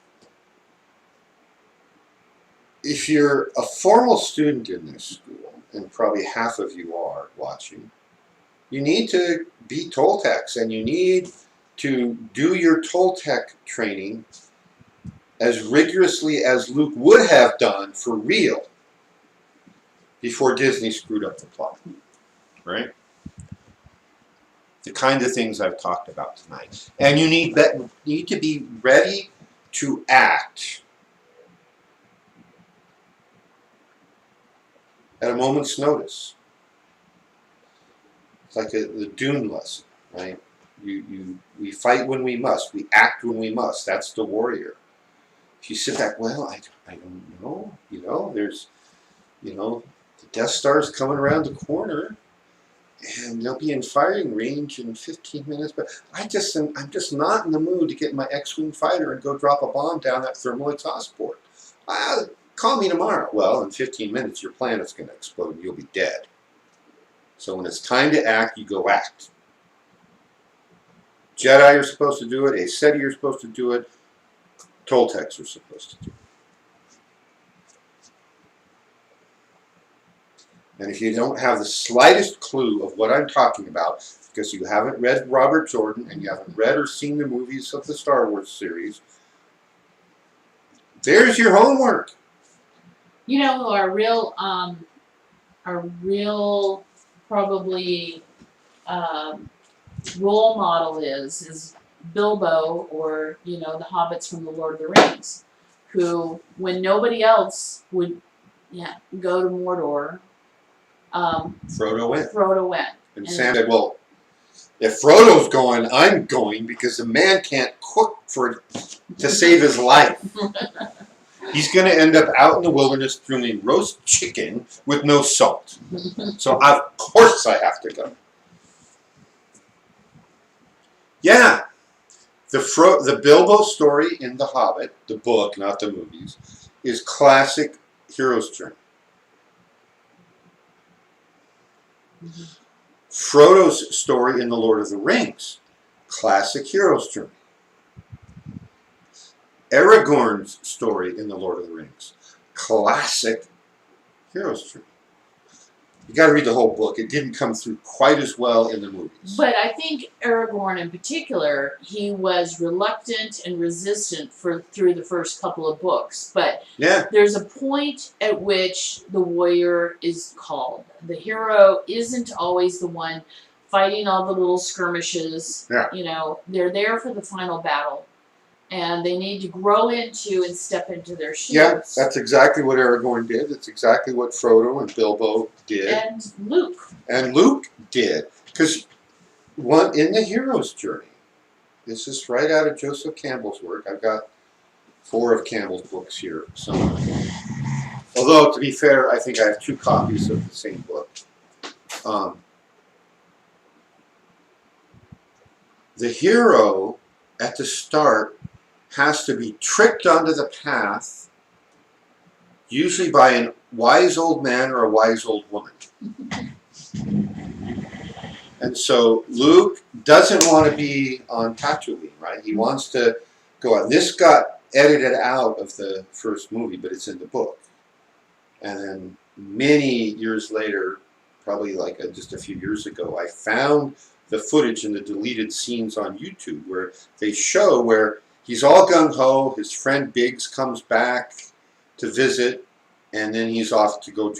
if you're a formal student in this school, and probably half of you are watching, you need to be Toltecs, and you need to do your Toltec training as rigorously as Luke would have done for real before Disney screwed up the plot. Right? The kind of things I've talked about tonight. And you need to be ready to act at a moment's notice. It's like the Dune lesson, right? We fight when we must. We act when we must. That's the warrior. If you sit back, well, I don't know. There's, the Death Star's coming around the corner, and they'll be in firing range in 15 minutes. But I'm just not in the mood to get my X-wing fighter and go drop a bomb down that thermal exhaust port. Call me tomorrow. Well, in 15 minutes, your planet's going to explode and you'll be dead. So when it's time to act, you go act. Jedi are supposed to do it. Asceti are supposed to do it. Toltecs are supposed to do it. And if you don't have the slightest clue of what I'm talking about, because you haven't read Robert Jordan and you haven't read or seen the movies of the Star Wars series, there's your homework. You know who our real probably role model is Bilbo, or the hobbits from the Lord of the Rings, who, when nobody else would go to Mordor, Frodo went. And Sam And- said, well, if Frodo's going, I'm going, because the man can't cook to save his life. He's going to end up out in the wilderness doing roast chicken with no salt. So of course I have to go. Yeah. The Bilbo story in The Hobbit, the book, not the movies, is classic hero's journey. Mhm. Frodo's story in The Lord of the Rings, classic hero's journey. Aragorn's story in The Lord of the Rings, classic hero's journey. You got to read the whole book. It didn't come through quite as well in the movies. But I think Aragorn in particular, he was reluctant and resistant through the first couple of books. But Yeah. there's a point at which the warrior is called. The hero isn't always the one fighting all the little skirmishes. Yeah. You know, they're there for the final battle. And they need to grow into and step into their shoes. Yeah, that's exactly what Aragorn did. That's exactly what Frodo and Bilbo did. And Luke. And Luke did. Because in the hero's journey, this is right out of Joseph Campbell's work. I've got 4 of Campbell's books here somewhere. Although, to be fair, I think I have 2 copies of the same book. The hero, at the start, has to be tricked onto the path, usually by a wise old man or a wise old woman. And so Luke doesn't want to be on Tatooine, right? He wants to go out. This got edited out of the first movie, but it's in the book. And then many years later, probably like just a few years ago, I found the footage in the deleted scenes on YouTube where they show where he's all gung-ho, his friend Biggs comes back to visit, and then he's off to go drink